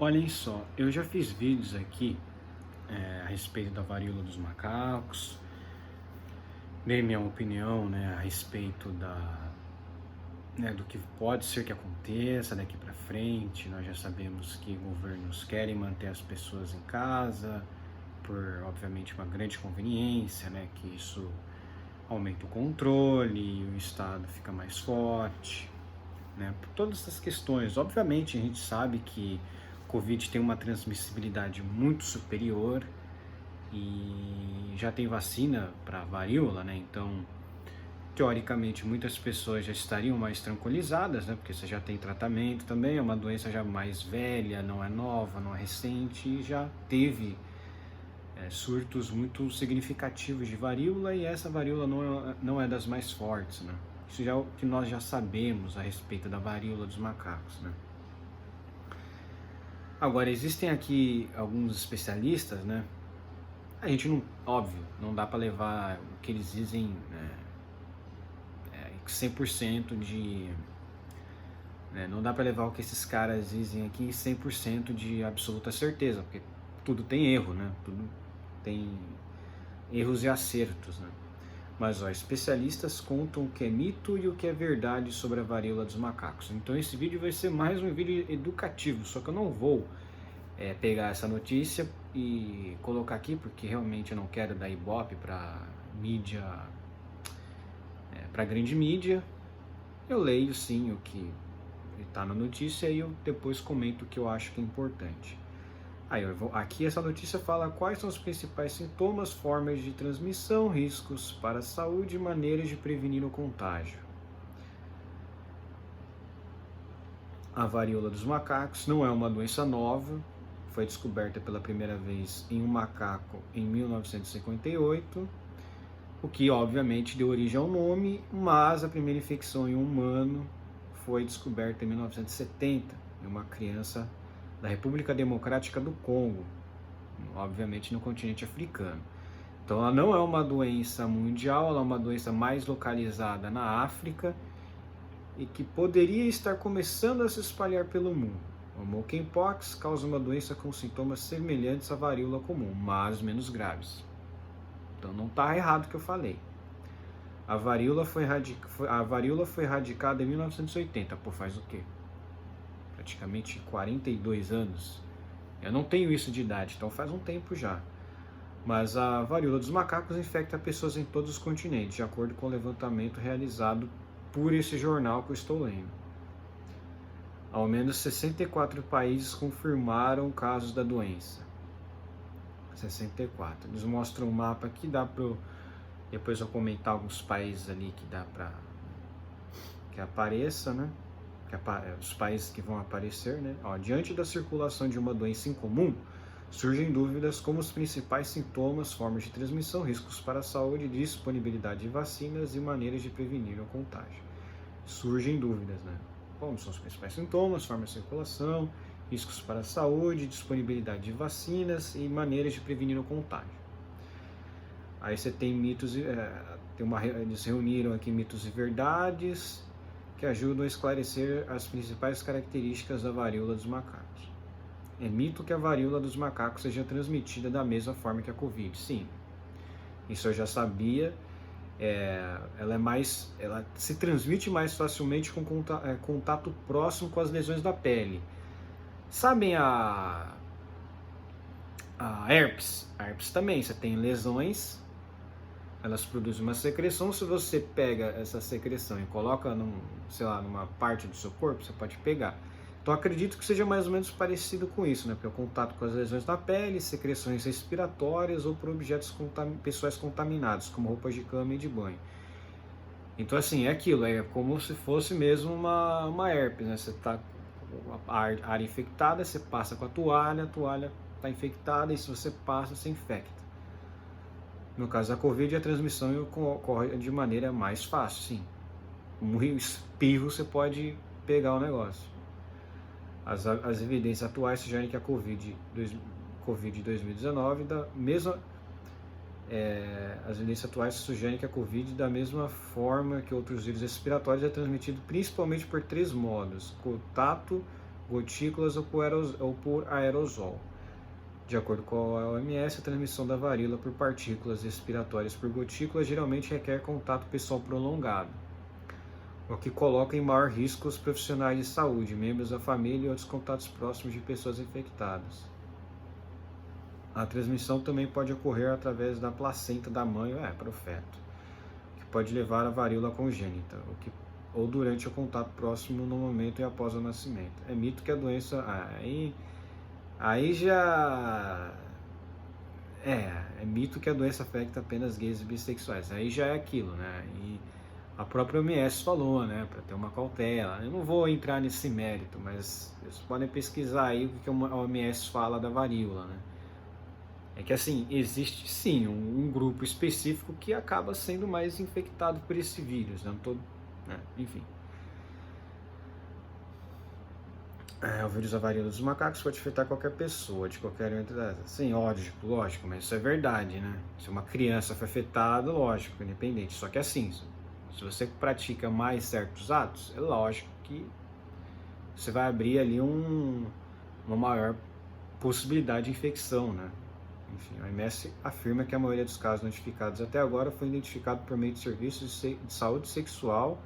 Olhem só, eu já fiz vídeos aqui a respeito da varíola dos macacos, dei minha opinião, a respeito do que pode ser que aconteça daqui para frente. Nós já sabemos que governos querem manter as pessoas em casa por, obviamente, uma grande conveniência, que isso aumenta o controle e o Estado fica mais forte, por todas essas questões. Obviamente, a gente sabe que o Covid tem uma transmissibilidade muito superior e já tem vacina para varíola, então, teoricamente, muitas pessoas já estariam mais tranquilizadas, porque você já tem tratamento também, é uma doença já mais velha, não é nova, não é recente, e já teve surtos muito significativos de varíola, e essa varíola não é das mais fortes, Isso já é o que nós já sabemos a respeito da varíola dos macacos, Agora, existem aqui alguns especialistas, A gente não, óbvio, não dá para levar o que eles dizem 100% não dá para levar o que esses caras dizem aqui 100% de absoluta certeza, porque tudo tem erro, Tudo tem erros e acertos, Mas, especialistas contam o que é mito e o que é verdade sobre a varíola dos macacos. Então esse vídeo vai ser mais um vídeo educativo, só que eu não vou pegar essa notícia e colocar aqui, porque realmente eu não quero dar ibope para mídia, para grande mídia. Eu leio sim o que está na notícia e eu depois comento o que eu acho que é importante. Aqui essa notícia fala quais são os principais sintomas, formas de transmissão, riscos para a saúde e maneiras de prevenir o contágio. A varíola dos macacos não é uma doença nova, foi descoberta pela primeira vez em um macaco em 1958, o que obviamente deu origem ao nome, mas a primeira infecção em um humano foi descoberta em 1970, em uma criança da República Democrática do Congo, obviamente no continente africano. Então ela não é uma doença mundial, ela é uma doença mais localizada na África e que poderia estar começando a se espalhar pelo mundo. O monkeypox causa uma doença com sintomas semelhantes à varíola comum, mas menos graves. Então não está errado o que eu falei. A varíola foi erradicada em 1980, faz o quê? Praticamente 42 anos. Eu não tenho isso de idade, então faz um tempo já. Mas a varíola dos macacos infecta pessoas em todos os continentes, de acordo com o levantamento realizado por esse jornal que eu estou lendo. Ao menos 64 países confirmaram casos da doença. 64. Eles mostram um mapa aqui, dá para depois eu comentar alguns países ali que dá para que apareça, os países que vão aparecer, diante da circulação de uma doença incomum, surgem dúvidas como os principais sintomas, formas de transmissão, riscos para a saúde, disponibilidade de vacinas e maneiras de prevenir o contágio. Surgem dúvidas, Como são os principais sintomas, formas de circulação, riscos para a saúde, disponibilidade de vacinas e maneiras de prevenir o contágio. Aí você tem mitos, eles reuniram aqui mitos e verdades que ajudam a esclarecer as principais características da varíola dos macacos. É mito que a varíola dos macacos seja transmitida da mesma forma que a Covid. Sim, isso eu já sabia. Ela se transmite mais facilmente com contato próximo com as lesões da pele. Sabem a herpes? A herpes também, você tem lesões, elas produzem uma secreção. Se você pega essa secreção e coloca numa parte do seu corpo, você pode pegar. Então acredito que seja mais ou menos parecido com isso, porque é o contato com as lesões da pele, secreções respiratórias ou por objetos pessoais contaminados, como roupas de cama e de banho. Então assim, é aquilo, é como se fosse mesmo uma herpes, Você está com a área infectada, você passa com a toalha está infectada e se você passa, você infecta. No caso da Covid, a transmissão ocorre de maneira mais fácil, sim. Um espirro você pode pegar o negócio. As evidências atuais sugerem que a Covid 2019, as evidências atuais sugerem que a Covid, da mesma forma que outros vírus respiratórios, é transmitido principalmente por 3 modos: contato gotículas ou por aerosol. De acordo com a OMS, a transmissão da varíola por partículas respiratórias por gotículas geralmente requer contato pessoal prolongado, o que coloca em maior risco os profissionais de saúde, membros da família e outros contatos próximos de pessoas infectadas. A transmissão também pode ocorrer através da placenta da mãe, profeto, que pode levar à varíola congênita, ou durante o contato próximo no momento e após o nascimento. É mito que a doença... Aí já... É mito que a doença afeta apenas gays e bissexuais. Aí já é aquilo, né? E a própria OMS falou, né? Para ter uma cautela. Eu não vou entrar nesse mérito, mas vocês podem pesquisar aí o que a OMS fala da varíola, né? É que assim, existe sim um grupo específico que acaba sendo mais infectado por esse vírus, né? Enfim. O vírus da varíola dos macacos pode afetar qualquer pessoa, de qualquer entidade. Sim, lógico, mas isso é verdade, né? Se uma criança foi afetada, lógico, independente. Só que assim, se você pratica mais certos atos, é lógico que você vai abrir ali uma maior possibilidade de infecção, né? Enfim, a OMS afirma que a maioria dos casos notificados até agora foi identificado por meio de serviços de saúde sexual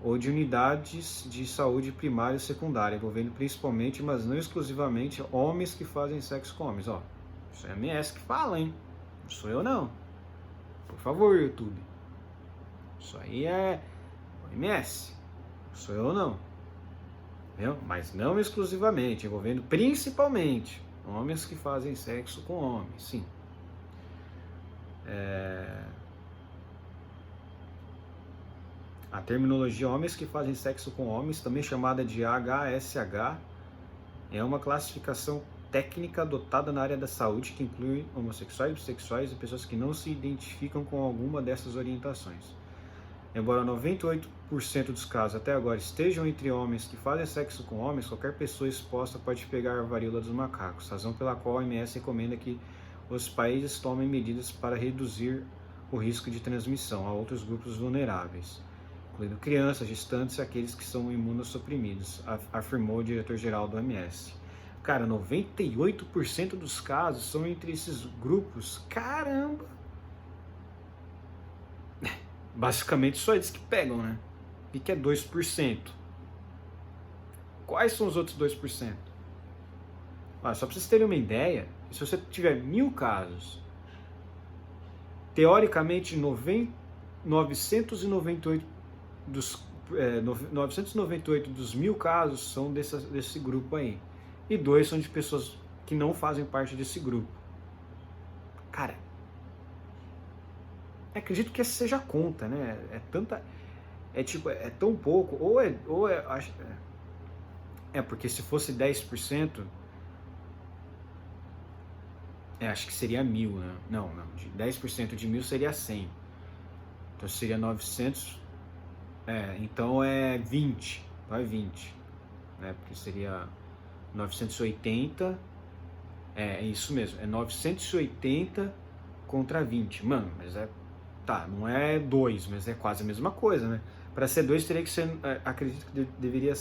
ou de unidades de saúde primária e secundária, envolvendo principalmente, mas não exclusivamente, homens que fazem sexo com homens. Isso é a OMS que fala, hein? Não sou eu não. Por favor, YouTube. Isso aí é OMS. Não sou eu não. Entendeu? Mas não exclusivamente, envolvendo principalmente homens que fazem sexo com homens, sim. A terminologia homens que fazem sexo com homens, também chamada de HSH, é uma classificação técnica adotada na área da saúde que inclui homossexuais, bissexuais e pessoas que não se identificam com alguma dessas orientações. Embora 98% dos casos até agora estejam entre homens que fazem sexo com homens, qualquer pessoa exposta pode pegar a varíola dos macacos, razão pela qual a OMS recomenda que os países tomem medidas para reduzir o risco de transmissão a outros grupos vulneráveis, incluindo crianças, gestantes e aqueles que são imunossuprimidos, afirmou o diretor-geral do OMS. Cara, 98% dos casos são entre esses grupos. Caramba! Basicamente só eles que pegam, né? O que é 2%? Quais são os outros 2%? Só para vocês terem uma ideia, se você tiver 1000 casos, teoricamente 998 dos 1000 casos são desse grupo aí. E 2 são de pessoas que não fazem parte desse grupo. Cara, acredito que essa seja a conta, né? É tão pouco, porque se fosse 10%, acho que seria 1000, né? Não, 10% de 1000 seria 100. Então seria 900, então é 20, então é 20, né? Porque seria 980, é isso mesmo, é 980 contra 20, mano, mas não é 2, mas é quase a mesma coisa, né? Para ser 2 teria que ser, acredito que teria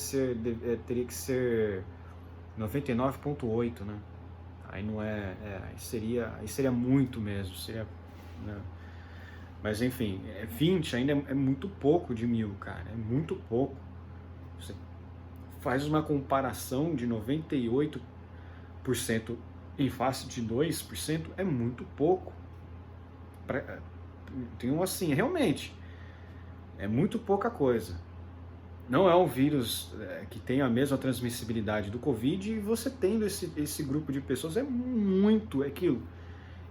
que ser 99,8, né? Aí não aí seria muito mesmo, né? Mas enfim, 20 ainda é muito pouco de 1000, cara, é muito pouco. Você faz uma comparação de 98% em face de 2%, é muito pouco. Então, assim, realmente, é muito pouca coisa. Não é um vírus que tem a mesma transmissibilidade do Covid, e você tendo esse grupo de pessoas é aquilo.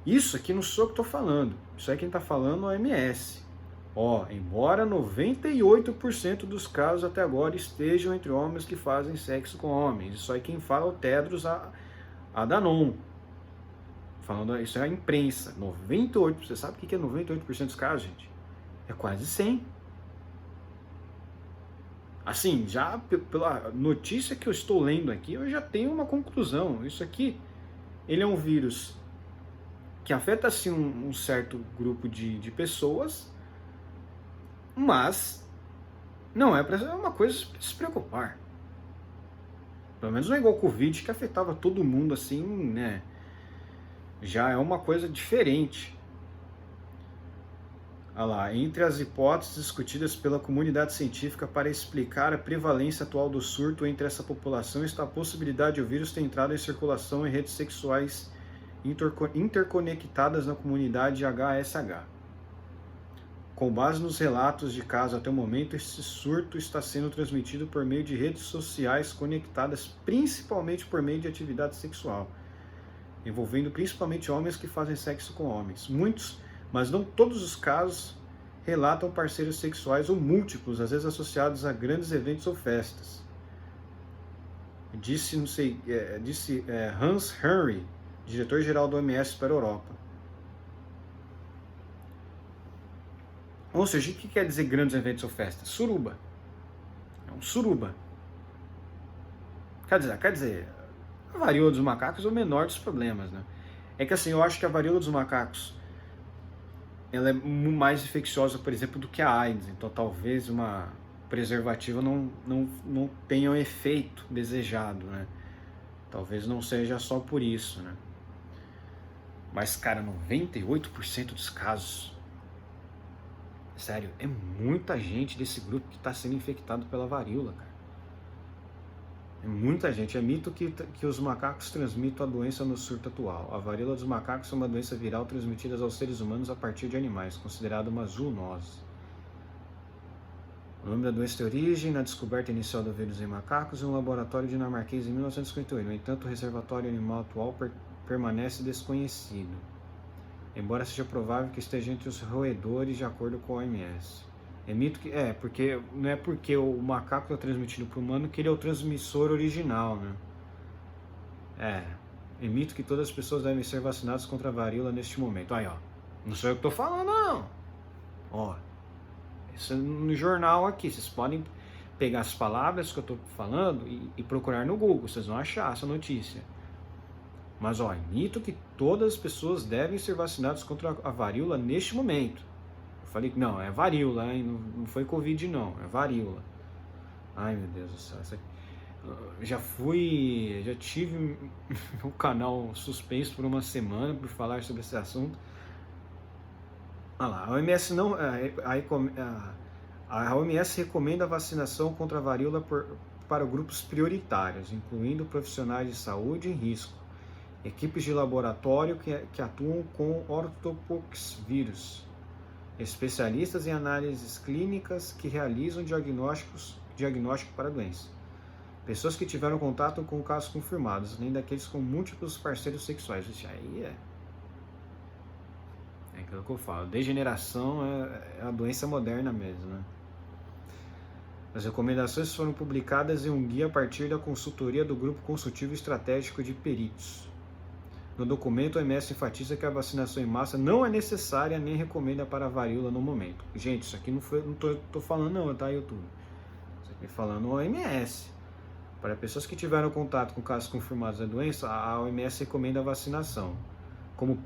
Isso aqui não sou eu que estou falando, isso é quem está falando é a OMS. Embora 98% dos casos até agora estejam entre homens que fazem sexo com homens, isso aí quem fala é o Tedros Adhanom. Isso é a imprensa. 98%, você sabe o que é 98% dos casos, gente? É quase 100. Assim, já pela notícia que eu estou lendo aqui, eu já tenho uma conclusão. Isso aqui, ele é um vírus que afeta assim um certo grupo de pessoas, mas não é uma coisa para se preocupar. Pelo menos não é igual o Covid, que afetava todo mundo assim, né? Já é uma coisa diferente. Olha lá, entre as hipóteses discutidas pela comunidade científica para explicar a prevalência atual do surto entre essa população está a possibilidade de o vírus ter entrado em circulação em redes sexuais interconectadas na comunidade HSH. Com base nos relatos de casos até o momento, esse surto está sendo transmitido por meio de redes sociais conectadas principalmente por meio de atividade sexual, envolvendo principalmente homens que fazem sexo com homens. Muitos, mas não todos os casos, relatam parceiros sexuais ou múltiplos, às vezes associados a grandes eventos ou festas. Disse Hans Henry, diretor-geral do OMS para a Europa. Ou seja, o que quer dizer grandes eventos ou festas? Suruba. É um suruba. Quer dizer, a varíola dos macacos é o menor dos problemas, né? É que assim, eu acho que a varíola dos macacos ela é mais infecciosa, por exemplo, do que a AIDS. Então talvez uma preservativa não tenha o efeito desejado, né? Talvez não seja só por isso, né? Mas, cara, 98% dos casos, sério, é muita gente desse grupo que está sendo infectado pela varíola, cara. É muita gente. É mito que os macacos transmitam a doença no surto atual. A varíola dos macacos é uma doença viral transmitida aos seres humanos a partir de animais, considerada uma zoonose. O nome da doença tem origem na descoberta inicial do vírus em macacos em um laboratório dinamarquês em 1958. No entanto, o reservatório animal atual permanece desconhecido, embora seja provável que esteja entre os roedores, de acordo com a OMS. É mito que... porque não é porque o macaco está transmitindo para o humano que ele é o transmissor original, né? É mito que todas as pessoas devem ser vacinadas contra a varíola neste momento. Aí, ó, não sou eu que estou falando, não. Ó, isso é no jornal aqui, vocês podem pegar as palavras que eu estou falando e procurar no Google, vocês vão achar essa notícia. Mas, ó, é mito que todas as pessoas devem ser vacinadas contra a varíola neste momento. Falei que não, é varíola, hein? Não foi Covid não, é varíola. Ai, meu Deus do céu. Já tive um canal suspenso por uma semana por falar sobre esse assunto. Olha lá, a OMS não, a OMS recomenda a vacinação contra a varíola para grupos prioritários, incluindo profissionais de saúde em risco, equipes de laboratório que atuam com ortopoxvírus, especialistas em análises clínicas que realizam diagnóstico para a doença, pessoas que tiveram contato com casos confirmados, além daqueles com múltiplos parceiros sexuais. Isso aí é aquilo que eu falo, degeneração é a doença moderna mesmo, né? As recomendações foram publicadas em um guia a partir da consultoria do Grupo Consultivo Estratégico de Peritos. No documento, a OMS enfatiza que a vacinação em massa não é necessária nem recomenda para a varíola no momento. Gente, isso aqui não tô falando não, tá, YouTube? Isso aqui falando a OMS. Para pessoas que tiveram contato com casos confirmados da doença, a OMS recomenda a vacinação como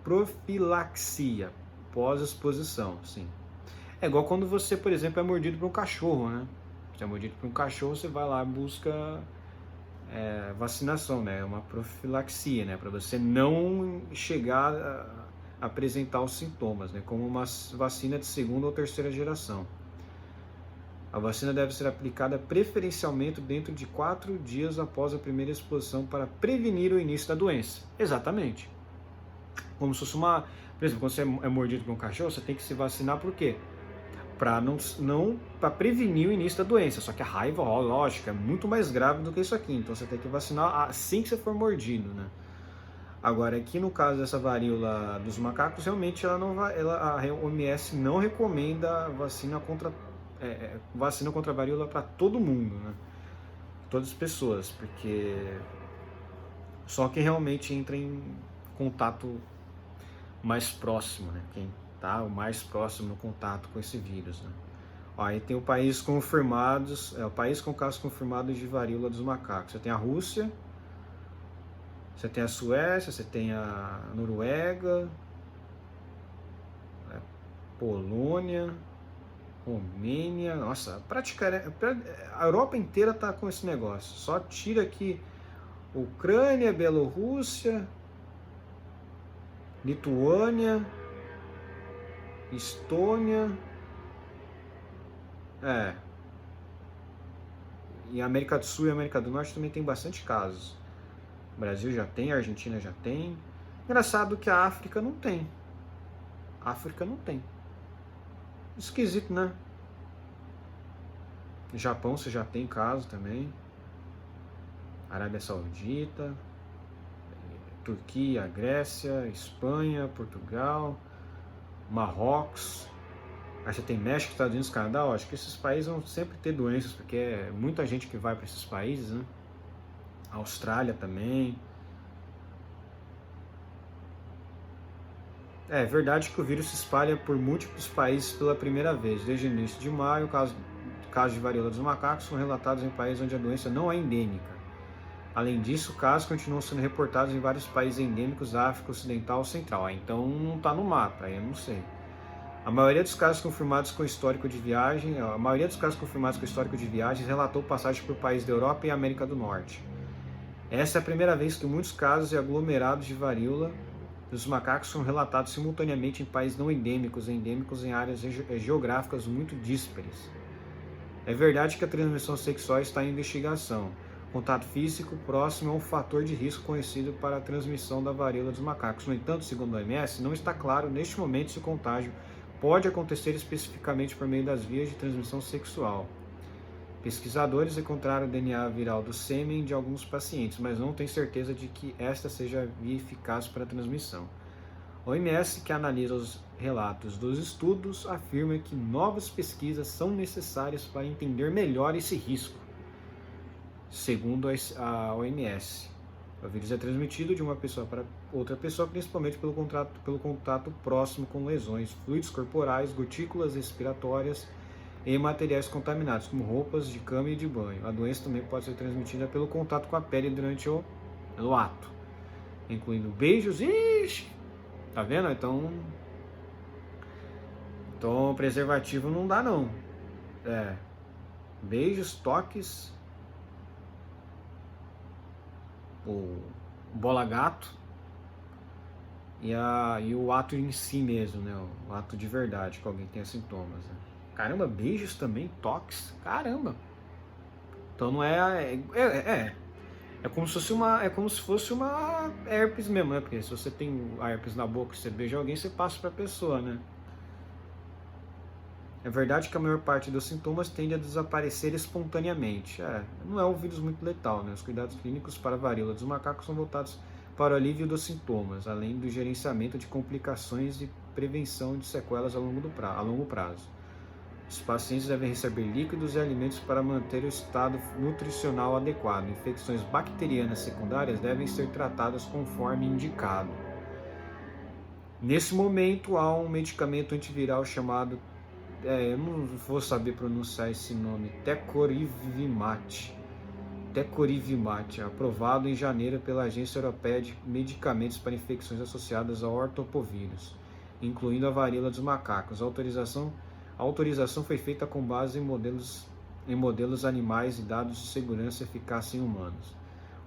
profilaxia pós-exposição, sim. É igual quando você, por exemplo, é mordido por um cachorro, né? Você é mordido por um cachorro, você vai lá e busca vacinação, né? É uma profilaxia, né? Para você não chegar a apresentar os sintomas, né? Como uma vacina de segunda ou terceira geração. A vacina deve ser aplicada preferencialmente dentro de 4 dias após a primeira exposição para prevenir o início da doença. Exatamente. Como se fosse uma... Por exemplo, quando você é mordido por um cachorro, você tem que se vacinar por quê? Para prevenir o início da doença. Só que a raiva, ó, lógico, é muito mais grave do que isso aqui. Então você tem que vacinar assim que você for mordido, né? Agora, aqui no caso dessa varíola dos macacos, realmente a OMS não recomenda vacina contra a varíola para todo mundo, né? Todas as pessoas, porque só quem realmente entra em contato mais próximo, né? Quem tá o mais próximo no contato com esse vírus, né? Ó, aí tem o país o país com casos confirmados de varíola dos macacos. Você tem a Rússia, você tem a Suécia, você tem a Noruega, Polônia, Romênia, nossa, a Europa inteira tá com esse negócio. Só tira aqui Ucrânia, Bielorrússia, Lituânia, Estônia, e a América do Sul e a América do Norte também tem bastante casos. O Brasil já tem, a Argentina já tem. Engraçado que a África não tem. A África não tem. Esquisito, né? Japão você já tem caso também. Arábia Saudita, Turquia, Grécia, Espanha, Portugal, Marrocos. Aí você tem México, Estados Unidos, Canadá. Eu acho que esses países vão sempre ter doenças, porque é muita gente que vai para esses países, né? Austrália também. É verdade que o vírus se espalha por múltiplos países pela primeira vez. Desde o início de maio, casos de varíola dos macacos são relatados em países onde a doença não é endêmica. Além disso, casos continuam sendo reportados em vários países endêmicos da África Ocidental ou Central. Então não está no mapa, aí eu não sei. A maioria dos casos confirmados com histórico de viagens relatou passagem por países da Europa e América do Norte. Essa é a primeira vez que muitos casos e aglomerados de varíola dos macacos são relatados simultaneamente em países não endêmicos e endêmicos em áreas geográficas muito díspares. É verdade que a transmissão sexual está em investigação. Contato físico próximo é um fator de risco conhecido para a transmissão da varíola dos macacos. No entanto, segundo a OMS, não está claro neste momento se o contágio pode acontecer especificamente por meio das vias de transmissão sexual. Pesquisadores encontraram o DNA viral do sêmen de alguns pacientes, mas não têm certeza de que esta seja a via eficaz para a transmissão. A OMS, que analisa os relatos dos estudos, afirma que novas pesquisas são necessárias para entender melhor esse risco. Segundo a OMS, o vírus é transmitido de uma pessoa para outra pessoa, principalmente pelo contato próximo com lesões, fluidos corporais, gotículas respiratórias e materiais contaminados, como roupas de cama e de banho. A doença também pode ser transmitida pelo contato com a pele durante o ato, incluindo beijos. Ixi! Tá vendo? Então preservativo não dá não. Beijos, toques, o bola gato e o ato em si mesmo, né? O ato de verdade, que alguém tenha sintomas, né? Caramba, beijos também, toques, caramba. Então não é como se fosse uma herpes mesmo, né? Porque se você tem a herpes na boca e você beija alguém, você passa para a pessoa, né? É verdade que a maior parte dos sintomas tende a desaparecer espontaneamente. Não é um vírus muito letal, né? Os cuidados clínicos para a varíola dos macacos são voltados para o alívio dos sintomas, além do gerenciamento de complicações e prevenção de sequelas a longo prazo. Os pacientes devem receber líquidos e alimentos para manter o estado nutricional adequado. Infecções bacterianas secundárias devem ser tratadas conforme indicado. Nesse momento, há um medicamento antiviral chamado, eu não vou saber pronunciar esse nome, Tecorivimat, aprovado em janeiro pela Agência Europeia de Medicamentos para Infecções Associadas ao Ortopovírus, incluindo a varíola dos macacos. A autorização foi feita com base em modelos animais e dados de segurança e eficácia em humanos.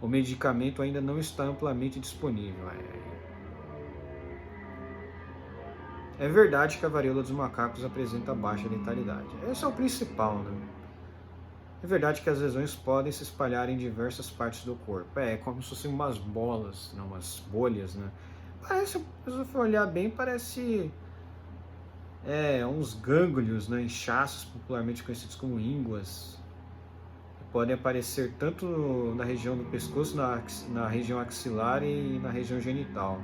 O medicamento ainda não está amplamente disponível. É verdade que a varíola dos macacos apresenta baixa letalidade. Esse é o principal, né? É verdade que as lesões podem se espalhar em diversas partes do corpo. É como se fossem umas bolas, não, umas bolhas, né? Parece, se você for olhar bem, parece uns gânglios, né? Inchaços, popularmente conhecidos como ínguas. Podem aparecer tanto na região do pescoço, na região axilar e na região genital.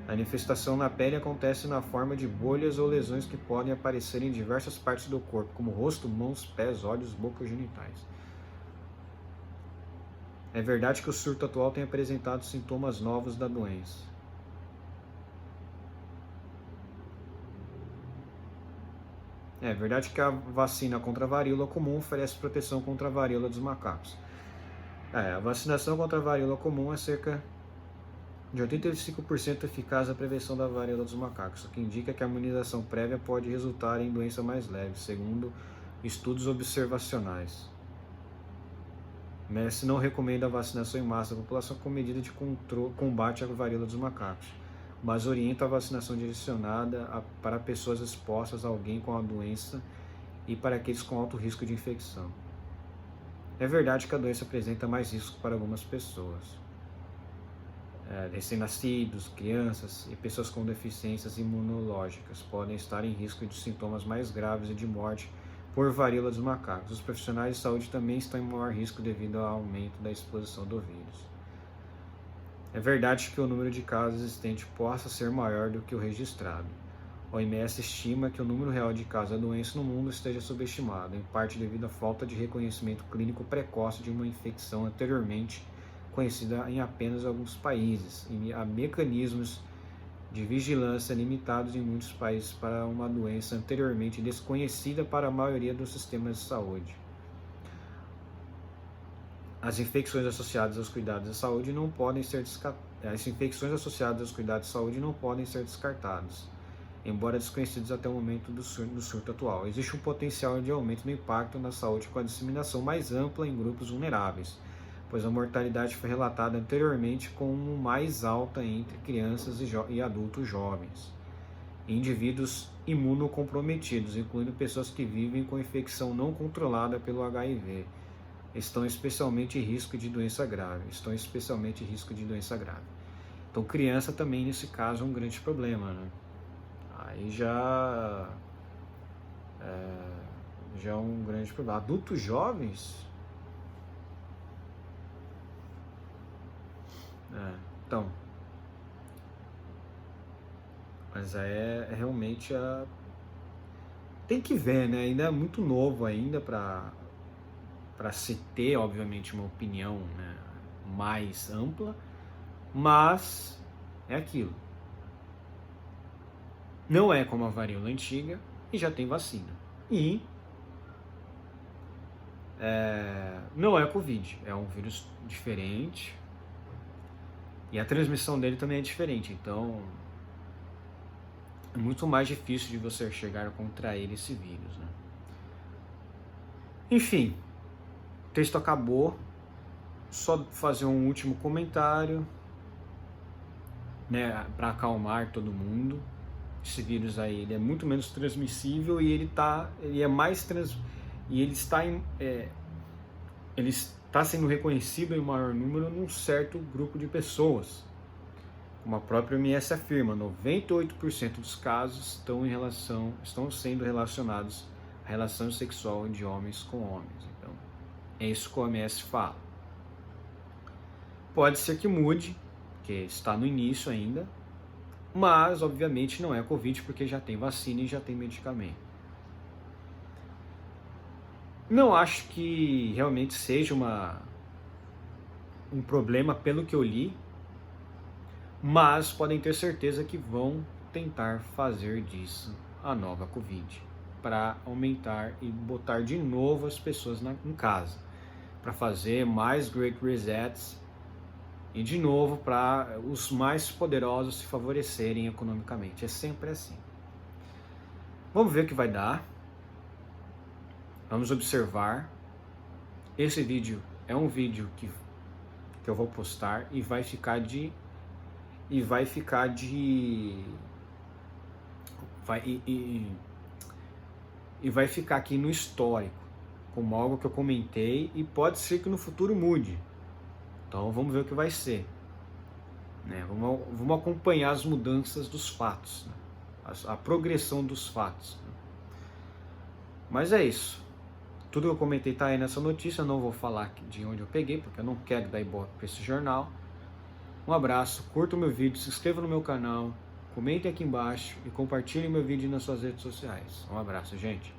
A manifestação na pele acontece na forma de bolhas ou lesões que podem aparecer em diversas partes do corpo, como rosto, mãos, pés, olhos, boca e genitais. É verdade que o surto atual tem apresentado sintomas novos da doença. É verdade que a vacina contra a varíola comum oferece proteção contra a varíola dos macacos. A vacinação contra a varíola comum é cerca de 85% eficaz a prevenção da varíola dos macacos, o que indica que a imunização prévia pode resultar em doença mais leve, segundo estudos observacionais. OMS não recomenda a vacinação em massa da população como medida de combate à varíola dos macacos, mas orienta a vacinação direcionada para pessoas expostas a alguém com a doença e para aqueles com alto risco de infecção. É verdade que a doença apresenta mais risco para algumas pessoas. Recém-nascidos, crianças e pessoas com deficiências imunológicas podem estar em risco de sintomas mais graves e de morte por varíola dos macacos. Os profissionais de saúde também estão em maior risco devido ao aumento da exposição do vírus. É verdade que o número de casos existentes possa ser maior do que o registrado. A OMS estima que o número real de casos da doença no mundo esteja subestimado, em parte devido à falta de reconhecimento clínico precoce de uma infecção anteriormente conhecida em apenas alguns países, e a mecanismos de vigilância limitados em muitos países para uma doença anteriormente desconhecida para a maioria dos sistemas de saúde. As infecções associadas aos cuidados de saúde não podem ser descartadas, embora desconhecidos até o momento do surto atual. Existe um potencial de aumento do impacto na saúde com a disseminação mais ampla em grupos vulneráveis, pois a mortalidade foi relatada anteriormente como mais alta entre crianças e adultos jovens. Indivíduos imunocomprometidos, incluindo pessoas que vivem com infecção não controlada pelo HIV, estão especialmente em risco de doença grave. Então, criança também, nesse caso, é um grande problema, né? Aí já é um grande problema. Adultos jovens? Então, mas realmente tem que ver, né? Ainda é muito novo ainda para se ter, obviamente, uma opinião, né, mais ampla, mas é aquilo. Não é como a varíola antiga e já tem vacina. E não é Covid, é um vírus diferente e a transmissão dele também é diferente, então é muito mais difícil de você chegar a contrair esse vírus, né? Enfim, o texto acabou. Só fazer um último comentário, né, para acalmar todo mundo. Esse vírus aí, ele é muito menos transmissível e ele está sendo reconhecido em maior número num certo grupo de pessoas. Como a própria OMS afirma, 98% dos casos estão sendo relacionados à relação sexual de homens com homens. Então, é isso que a OMS fala. Pode ser que mude, porque está no início ainda, mas obviamente não é Covid, porque já tem vacina e já tem medicamento. Não acho que realmente seja um problema pelo que eu li, mas podem ter certeza que vão tentar fazer disso a nova Covid, para aumentar e botar de novo as pessoas em casa, para fazer mais Great Resets e de novo para os mais poderosos se favorecerem economicamente. É sempre assim. Vamos ver o que vai dar. Vamos observar. Esse vídeo é um vídeo que eu vou postar e vai ficar aqui no histórico como algo que eu comentei e pode ser que no futuro mude. Então vamos ver o que vai ser, né? Vamos acompanhar as mudanças dos fatos, né? A progressão dos fatos, né? Mas é isso. Tudo que eu comentei está aí nessa notícia. Eu não vou falar de onde eu peguei, porque eu não quero dar ibope para esse jornal. Um abraço, curta o meu vídeo, se inscreva no meu canal, comente aqui embaixo e compartilhe meu vídeo nas suas redes sociais. Um abraço, gente.